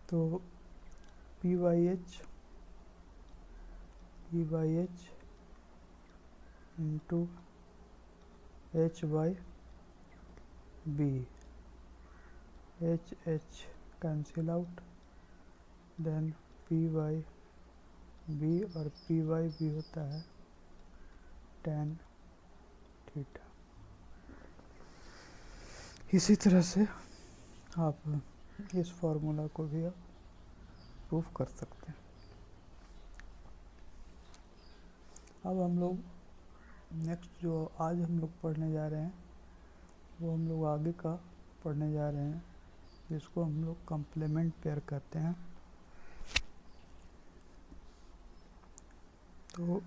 तो P by H into H by B, H cancel out, then P by B, और P by B होता है tan theta. इसी तरह से आप इस फॉर्मूला को भी आप प्रूफ कर सकते हैं। अब हम लोग नेक्स्ट जो आज हम लोग पढ़ने जा रहे हैं वो हम लोग आगे का पढ़ने जा रहे हैं, जिसको हम लोग कॉम्प्लीमेंट पेयर कहते हैं। तो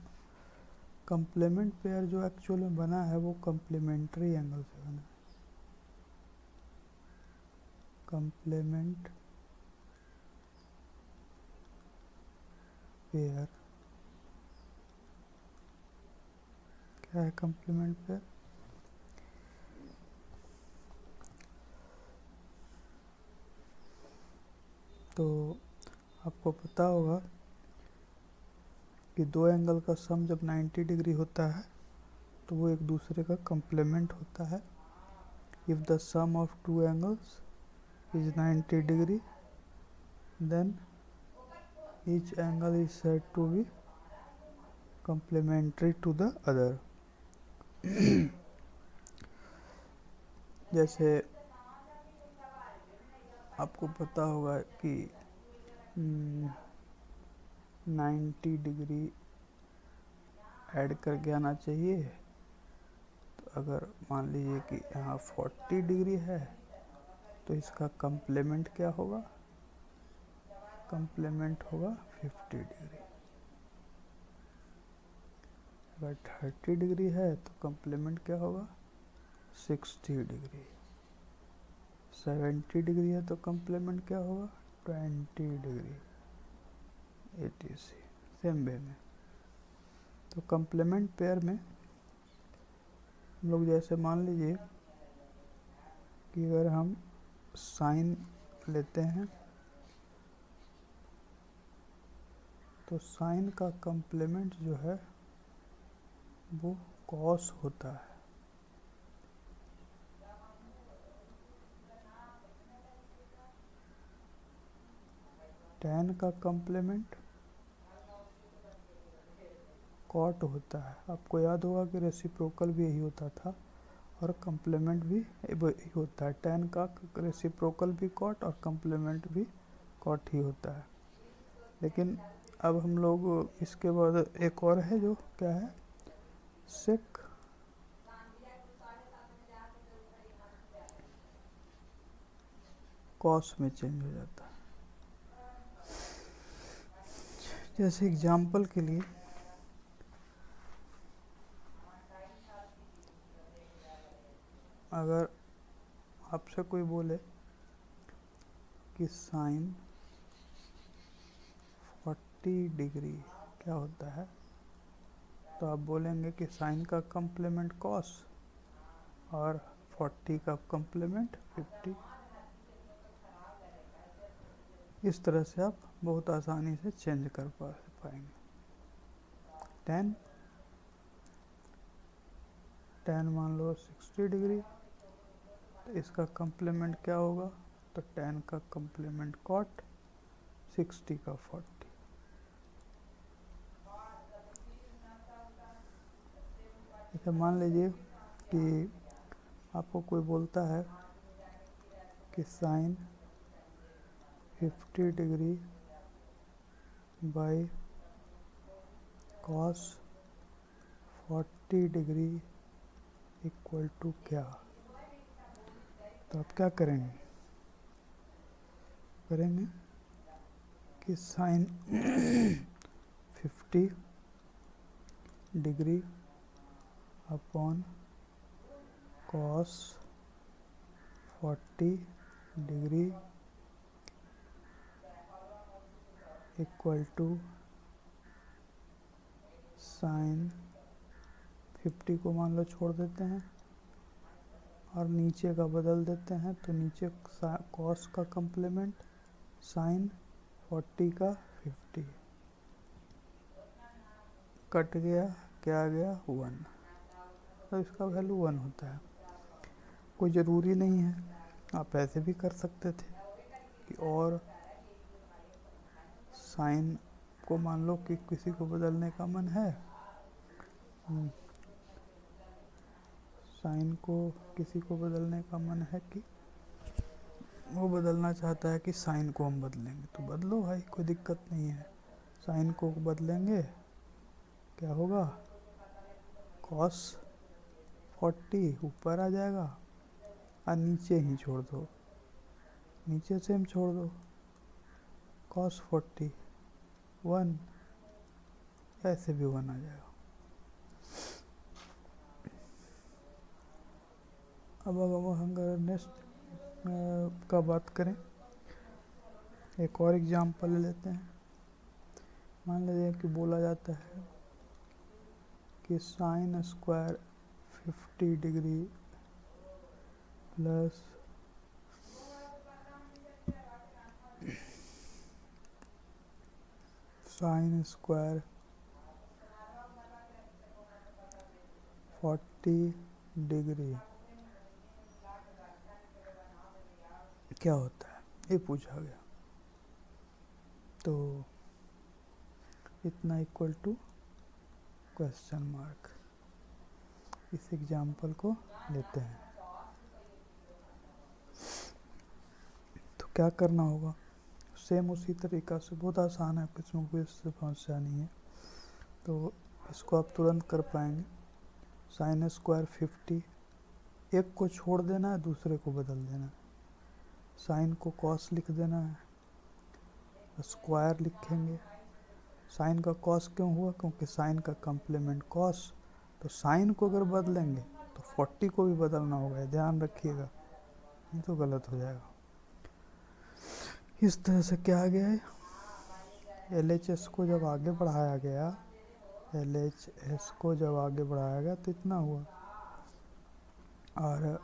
कॉम्प्लीमेंट पेयर जो एक्चुअल में बना है वो कॉम्प्लीमेंट्री एंगल से बना है। कॉम्प्लीमेंट पेयर क्या है? कॉम्प्लीमेंट पेयर तो आपको पता होगा कि दो एंगल का सम जब 90 डिग्री होता है तो वो एक दूसरे का कॉम्प्लीमेंट होता है। If the sum of two angles is 90 degree then each angle is said to be complementary to the other. जैसे आपको पता होगा कि 90 डिग्री ऐड करके आना चाहिए। तो अगर मान लीजिए कि यहाँ 40 डिग्री है तो इसका कॉम्प्लीमेंट क्या होगा? कॉम्प्लीमेंट होगा 50 डिग्री। अगर 30 डिग्री है तो कॉम्प्लीमेंट क्या होगा? 60 डिग्री। 70 डिग्री है तो कॉम्प्लीमेंट क्या होगा? 20 डिग्री। etc सेम वे में। तो कॉम्प्लीमेंट पेयर में हम लोग जैसे मान लीजिए कि अगर हम साइन लेते हैं तो साइन का कॉम्प्लीमेंट जो है वो कॉस होता है। टैन का कॉम्प्लीमेंट कॉट होता है। आपको याद होगा कि रेसिप्रोकल भी यही होता था और कॉम्प्लीमेंट भी यही होता है। टैन का रेसिप्रोकल भी कॉट और कॉम्प्लीमेंट भी कॉट ही होता है। लेकिन अब हम लोग इसके बाद एक और है जो क्या है, सेक कॉस में चेंज हो जाता है। जैसे एग्जाम्पल के लिए अगर आपसे कोई बोले कि साइन 40 डिग्री क्या होता है, तो आप बोलेंगे कि साइन का कॉम्प्लीमेंट कॉस और 40 का कॉम्प्लीमेंट 50। इस तरह से आप बहुत आसानी से चेंज कर पाएंगे। टैन मान लो 60 डिग्री तो इसका कॉम्प्लीमेंट क्या होगा? तो टैन का कॉम्प्लीमेंट कॉट 60 का 40। जैसे मान लीजिए कि आपको कोई बोलता है कि sine 50 degree by cos 40 degree equal to क्या? तो आप क्या करेंगे कि sine 50 degree upon cos 40 degree equal to sine 50 को मान लो छोड़ देते हैं और नीचे का बदल देते हैं, तो नीचे कॉस का कम्प्लीमेंट साइन 40 का 50 कट गया, क्या आ गया 1, तो इसका वैल्यू 1 होता है। कोई ज़रूरी नहीं है, आप ऐसे भी कर सकते थे कि और साइन को मान लो कि किसी को बदलने का मन है, साइन को किसी को बदलने का मन है कि वो बदलना चाहता है कि साइन को हम बदलेंगे, तो बदलो भाई, कोई दिक्कत नहीं है। साइन को बदलेंगे, क्या होगा, कॉस 40 ऊपर आ जाएगा और नीचे ही छोड़ दो, नीचे सेम छोड़ दो, कॉस 40 1, ऐसे भी 1 आ जाएगा। अब हम अगर नेक्स्ट का बात करें, एक और एग्जांपल ले लेते हैं। मान लीजिए कि बोला जाता है कि sine square 50 degree plus sine square 40 degree क्या होता है, ये पूछा गया। तो इतना इक्वल टू क्वेश्चन मार्क, इस एग्जाम्पल को लेते हैं। तो क्या करना होगा, सेम उसी तरीक़ा से, बहुत आसान है, किसी को इससे समस्या नहीं है, तो इसको आप तुरंत कर पाएंगे। साइन स्क्वायर 50, एक को छोड़ देना है, दूसरे को बदल देना है। साइन को कॉस लिख देना है, स्क्वायर लिखेंगे। साइन का कॉस क्यों हुआ, क्योंकि साइन का कम्प्लीमेंट कॉस, तो साइन को अगर बदलेंगे तो 40 को भी बदलना होगा, ध्यान रखिएगा, नहीं तो गलत हो जाएगा। इस तरह से क्या आ गया है, LHS को जब आगे बढ़ाया गया, LHS को जब आगे बढ़ाया गया तो इतना हुआ। और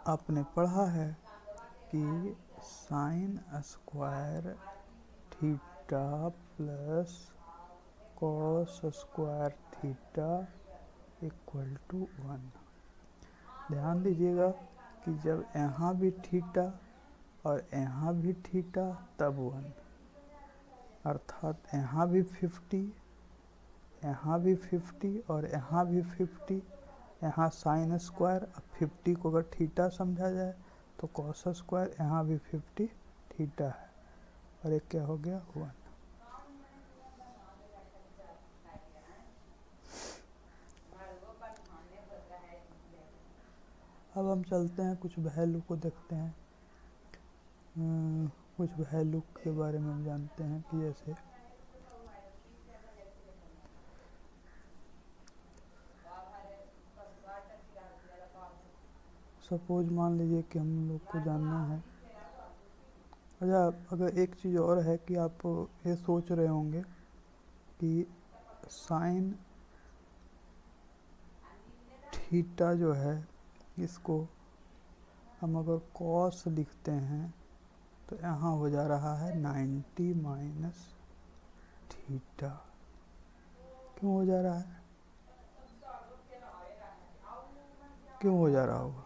आपने पढ़ा है कि sine square theta plus cos square theta equal to 1। ध्यान दीजिएगा कि जब यहाँ भी थीटा और यहाँ भी थीटा तब 1, अर्थात यहाँ भी 50, यहाँ भी 50 और यहाँ भी 50, यहाँ साइन स्क्वायर, अब 50 को अगर थीटा समझा जाए तो कॉस स्क्वायर, यहाँ भी 50 थीटा है, और एक क्या हो गया 1। अब हम चलते हैं कुछ वैल्यू को देखते हैं, कुछ वैल्यू के बारे में हम जानते हैं कि जैसे सपोज मान लीजिए कि हम लोग को जानना है, अच्छा अगर एक चीज़ और है कि आप ये सोच रहे होंगे कि साइन थीटा जो है, इसको हम अगर कॉस लिखते हैं तो यहाँ हो जा रहा है 90 माइनस थीटा। क्यों हो जा रहा है, क्यों हो जा रहा होगा,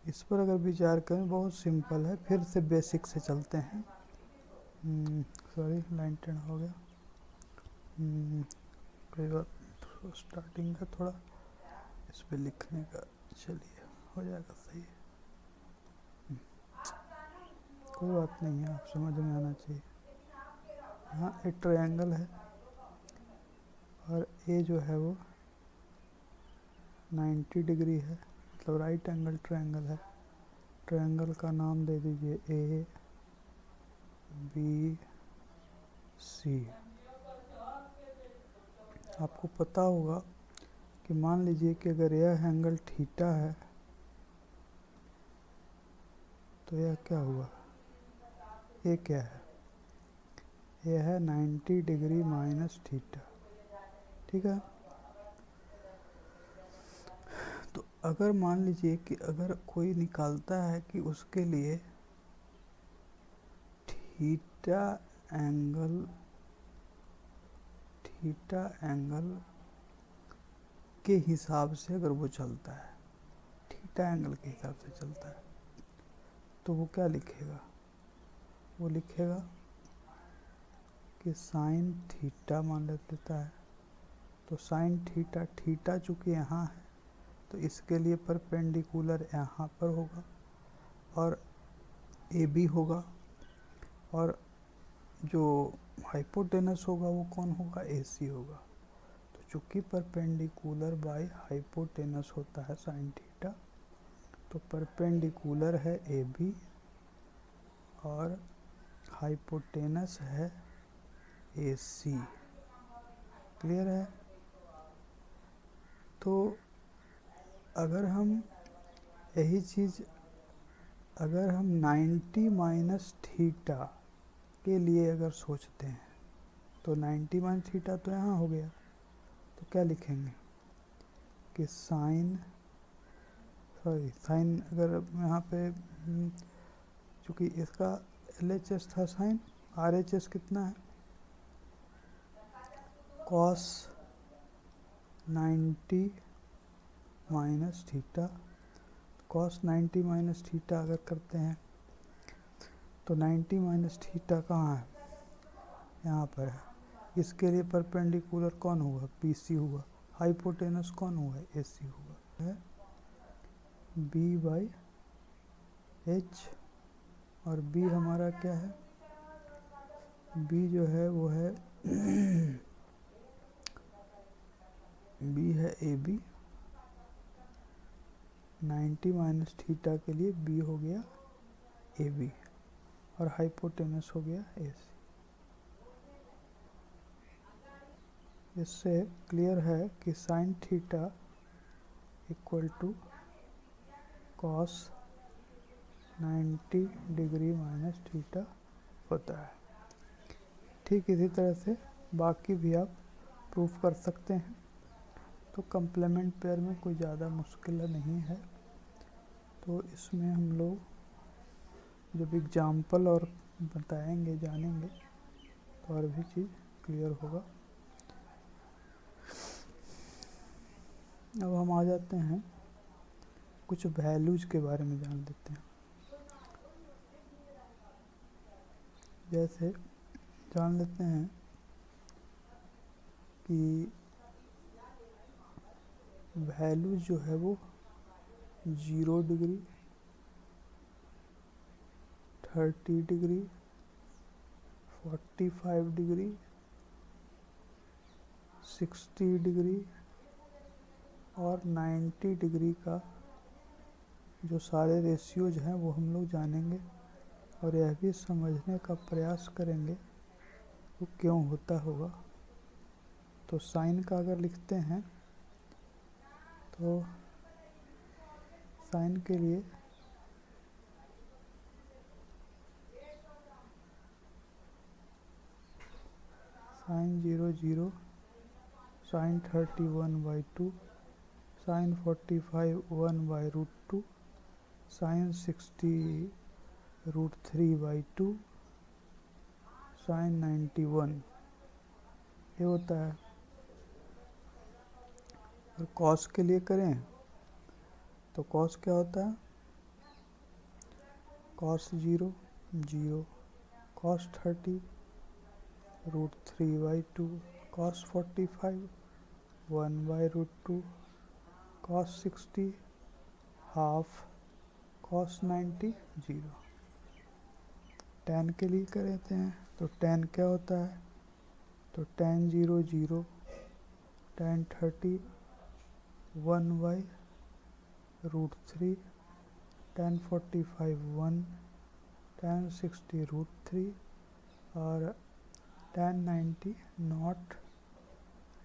इस पर अगर विचार करें, बहुत सिंपल है। फिर से बेसिक से चलते हैं, सॉरी लाइन टेन हो गया, कई बार स्टार्टिंग का थोड़ा इस पर लिखने का, चलिए हो जाएगा सही है, कोई बात नहीं है, आप समझ में आना चाहिए। हाँ एक ट्रायंगल है और ये जो है वो 90 डिग्री है, मतलब राइट एंगल ट्रायंगल है। ट्रायंगल का नाम दे दीजिए ए बी सी। आपको पता होगा कि मान लीजिए कि अगर यह एंगल थीटा है तो यह क्या हुआ, ये क्या है, यह है 90 डिग्री माइनस थीटा, ठीक है। तो अगर मान लीजिए कि अगर कोई निकालता है कि उसके लिए थीटा एंगल के हिसाब से अगर वो चलता है, थीटा एंगल के हिसाब से चलता है, तो वो क्या लिखेगा? वो लिखेगा कि साइन थीटा मान लेता है, तो साइन थीटा, थीटा चूँकि यहाँ है तो इसके लिए परपेंडिकुलर यहाँ पर होगा और ए बी होगा, और जो हाइपोटेनस होगा वो कौन होगा? ए सी होगा। तो चूँकि परपेंडिकुलर बाय हाइपोटेनस होता है साइन थीटा, तो परपेंडिकुलर है ए बी और हाइपोटेनस है ए सी। क्लियर है? तो अगर हम यही चीज़ अगर हम 90 माइनस थीटा के लिए अगर सोचते हैं, तो 90 माइनस थीटा तो यहाँ हो गया, तो क्या लिखेंगे कि साइन अगर यहाँ पे चूँकि इसका LHS था साइन, RHS कितना है? Cos 90 minus theta. Cos 90 minus theta अगर करते हैं तो 90 माइनस थीटा कहाँ है? यहाँ पर है। इसके लिए परपेंडिकुलर कौन हुआ? BC हुआ। हाइपोटेनस कौन हुआ? AC हुआ है। B/H, और B हमारा क्या है? B जो है वो है B है AB। 90 माइनस थीटा के लिए B हो गया AB और हाइपोटेनस हो गया AC। इससे क्लियर है कि sine theta equal to cos 90 degree minus theta होता है। ठीक इसी तरह से बाकी भी आप प्रूफ कर सकते हैं। तो कंप्लीमेंट पेयर में कोई ज़्यादा मुश्किल नहीं है। तो इसमें हम लोग जब एग्जाम्पल और बताएंगे, जानेंगे, तो और भी चीज़ क्लियर होगा। अब हम आ जाते हैं कुछ वैल्यूज के बारे में जान लेते हैं। जैसे जान लेते हैं कि वैल्यूज जो है वो 0 डिग्री, 30 डिग्री, 45 डिग्री, 60 डिग्री और 90 डिग्री का जो सारे रेशियोज हैं वो हम लोग जानेंगे, और यह भी समझने का प्रयास करेंगे वो क्यों होता होगा। तो साइन का अगर लिखते हैं तो साइन के लिए sine 0 0, sine 30 1/2, sine 45 1/√2, sine 60 √3/2, sine 91, ये होता है। और कॉस के लिए करें तो कॉस क्या होता है? Cos 0 0, cos 30 √3/2, cos 45 1/√2, cos 60 half, cos 90 0। tan के लिए करते हैं तो tan क्या होता है? तो tan 0 0, tan 30 1/√3, tan 45 1, tan 60 √3 और tan 90 not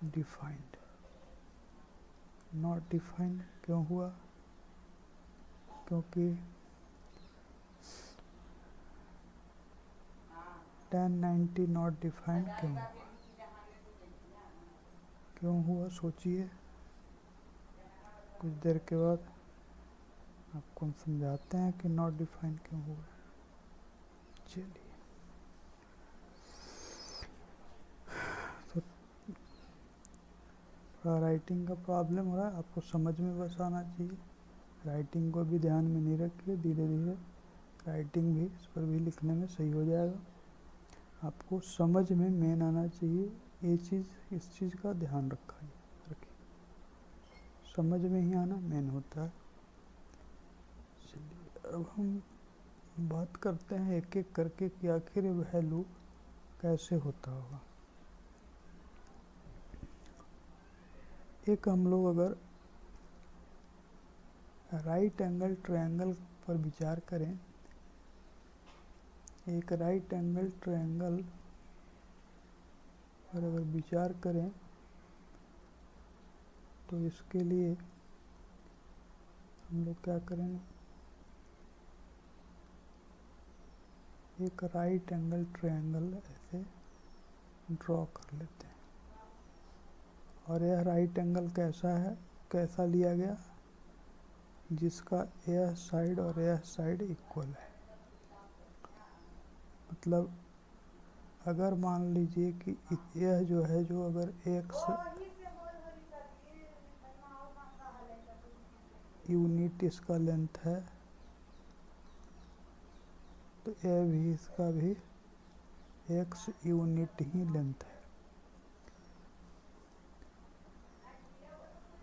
defined. Not defined क्यों हुआ? क्योंकि tan 90 नॉट डिफाइंड क्यों हुआ? क्यों हुआ सोचिए। कुछ देर के बाद आपको हम समझाते हैं कि नॉट डिफाइन क्यों हुआ। चलिए, तो राइटिंग का प्रॉब्लम हो रहा है, आपको समझ में बस आना चाहिए। राइटिंग को भी ध्यान में नहीं रखिए, धीरे धीरे राइटिंग भी इस पर भी लिखने में सही हो जाएगा। आपको समझ में मेन आना चाहिए, ये चीज़, इस चीज़ का ध्यान रखिए। समझ में ही आना मेन होता है। चलिए, अब हम बात करते हैं एक एक करके कि आखिर वैल्यू कैसे होता होगा। एक हम लोग अगर राइट एंगल ट्रायंगल पर विचार करें, एक राइट एंगल ट्रायंगल पर अगर विचार करें तो इसके लिए हम लोग क्या करेंगे, एक राइट एंगल ट्रायंगल ऐसे ड्रॉ कर लेते हैं। और यह राइट एंगल कैसा है, कैसा लिया गया, जिसका यह साइड और यह साइड इक्वल है। मतलब अगर मान लीजिए कि यह जो है, जो अगर एक्स यूनिट इसका लेंथ है, तो यह भी, इसका भी एक्स यूनिट ही लेंथ है।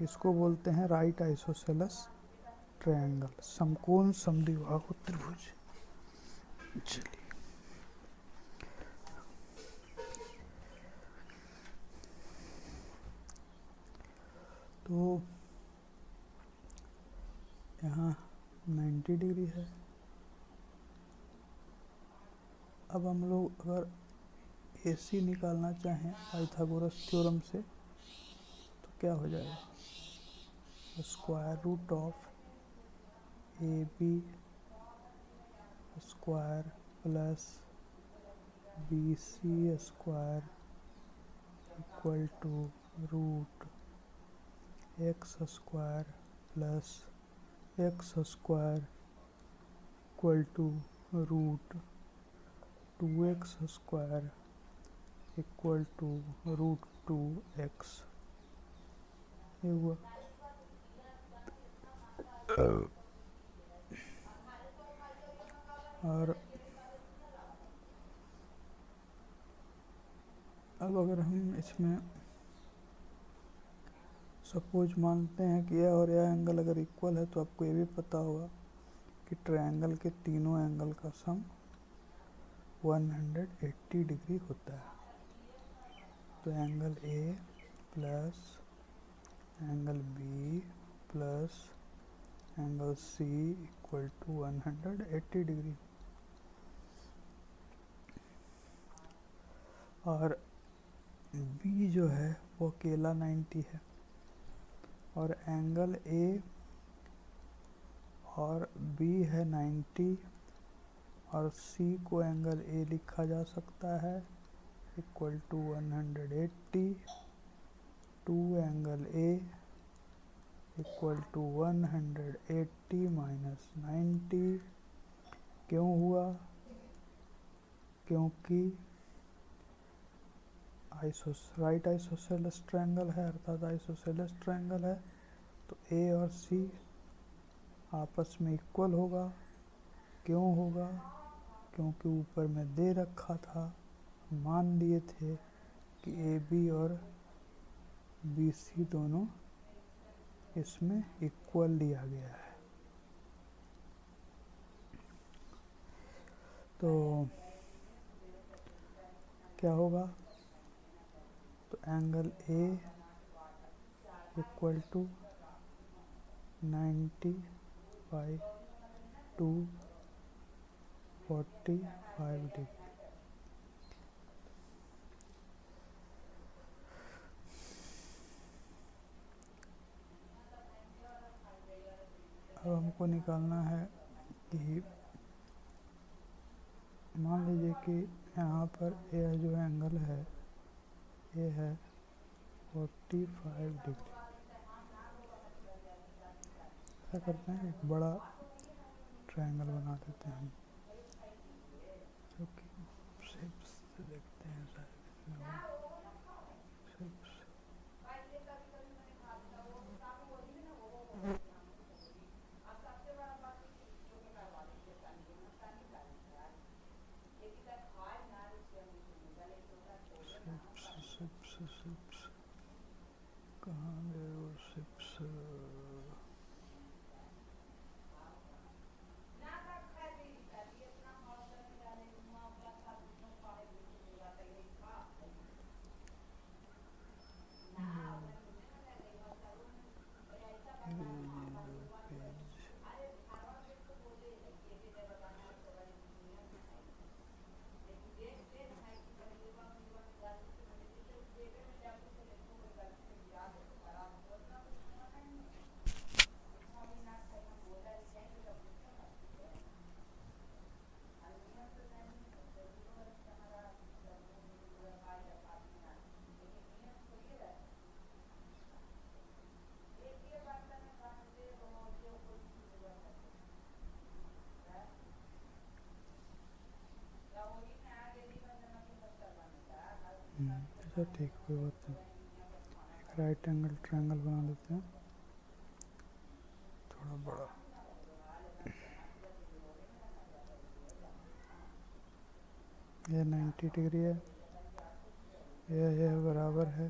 इसको बोलते हैं राइट आइसोसेलेस ट्रायंगल, समकोण समद्विबाहु त्रिभुज। चलिए, तो यहाँ 90 डिग्री है। अब हम लोग अगर AC निकालना चाहें पाइथागोरस थ्योरम से, तो क्या हो जाएगा, square root of AB square plus BC square equal to root x square plus x square equal to root 2x square equal to root 2x। ये हुआ। और अब अगर हम इसमें सपोज मानते हैं कि यह और यह एंगल अगर इक्वल है, तो आपको ये भी पता होगा कि ट्रायंगल के तीनों एंगल का सम 180 डिग्री होता है। तो angle A plus angle B plus angle C equal to 180 degree. और B जो है वो अकेला 90 है, और एंगल A और B है 90, और C को एंगल A लिखा जा सकता है equal to 180 to angle A equal to 180 minus 90। क्यों हुआ, क्योंकि राइट आइसोसेलेस ट्रायंगल है, अर्थात आइसोसेलेस ट्रायंगल है, तो A और C आपस में इक्वल होगा। क्यों होगा, क्योंकि ऊपर में दे रखा था, मान लिए थे कि AB और BC दोनों इसमें इक्वल लिया गया है। तो क्या होगा, तो angle A equal to 90 by 245 degree. अब हमको निकालना है कि मान लीजिए कि यहाँ पर यह जो एंगल है ये है 45 डिग्री। क्या करते हैं, एक बड़ा ट्रायंगल बना देते हैं हम, जो कि शेप्स से देखते हैं शायद इसमें हो शेप्स। शिप्स कहाँ गए वो शिप्स? अच्छा ठीक, कोई बात नहीं। एक राइट एंगल ट्रायंगल बना देते हैं थोड़ा बड़ा। ये 90 डिग्री है, यह बराबर है,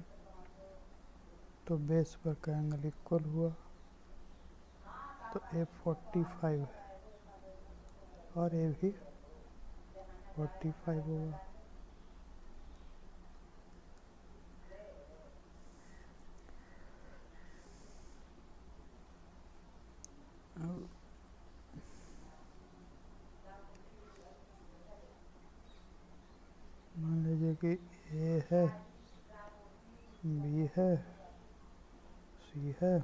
तो बेस पर का एंगल इक्वल हुआ, तो ए 45 है और ए भी 45 होगा। मान लीजिए कि ए है, बी है, सी है,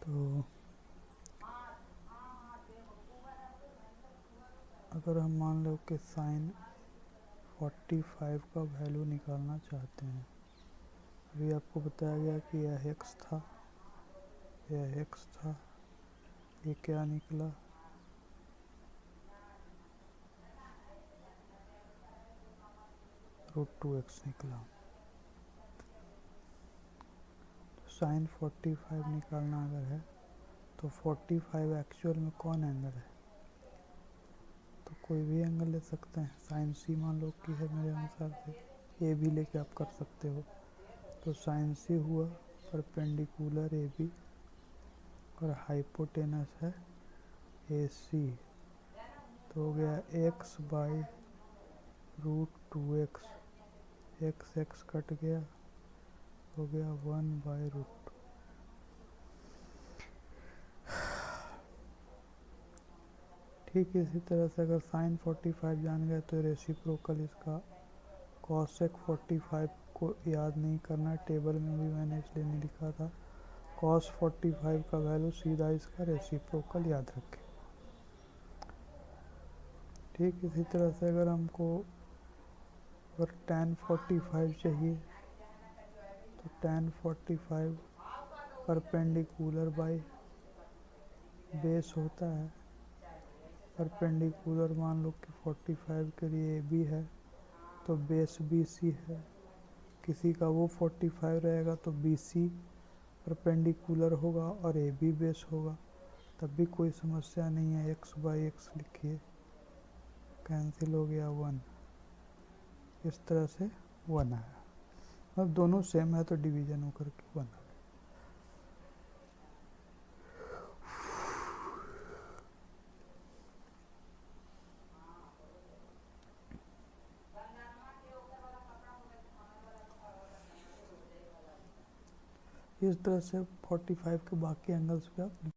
तो अगर हम मान लो कि साइन 45 का वैल्यू निकालना चाहते हैं, अभी आपको बताया गया कि यह एक्स था, यह एक्स था, ये क्या निकला, √2x निकला। साइन 45 निकालना अगर है तो 45 एक्चुअल में कौन एंगल है, तो कोई भी एंगल ले सकते हैं। साइन सी मान लो कि है मेरे अनुसार से, ए भी लेके आप कर सकते हो। तो साइन सी हुआ परपेंडिकुलर ए बी और हाइपोटेनस है ए सी, तो हो गया x by √2x, x x cut गया, हो गया 1 बाई √2। ठीक इसी तरह से अगर साइन 45 जान गए तो रेसिप्रोकल इसका कॉसेक 45 को याद नहीं करना, टेबल में भी मैंने इसलिए नहीं लिखा था। कॉस 45 का वैल्यू सीधा इसका रेसिप्रोकल याद रखें। ठीक इसी तरह से अगर हमको अगर tan 45 चाहिए तो tan 45 परपेंडिकुलर बाई बेस होता है। परपेंडिकुलर मान लो कि 45 के लिए ए बी है तो बेस बी सी है, किसी का वो 45 रहेगा तो बी सी परपेंडिकुलर होगा और ए बी बेस होगा, तब भी कोई समस्या नहीं है। एक्स बाई एक्स लिखिए, कैंसिल हो गया 1, इस तरह से 1 आया। अब दोनों सेम है तो डिवीजन होकर के 1 आ गया। इस तरह से 45 के बाकी एंगल्स पे आप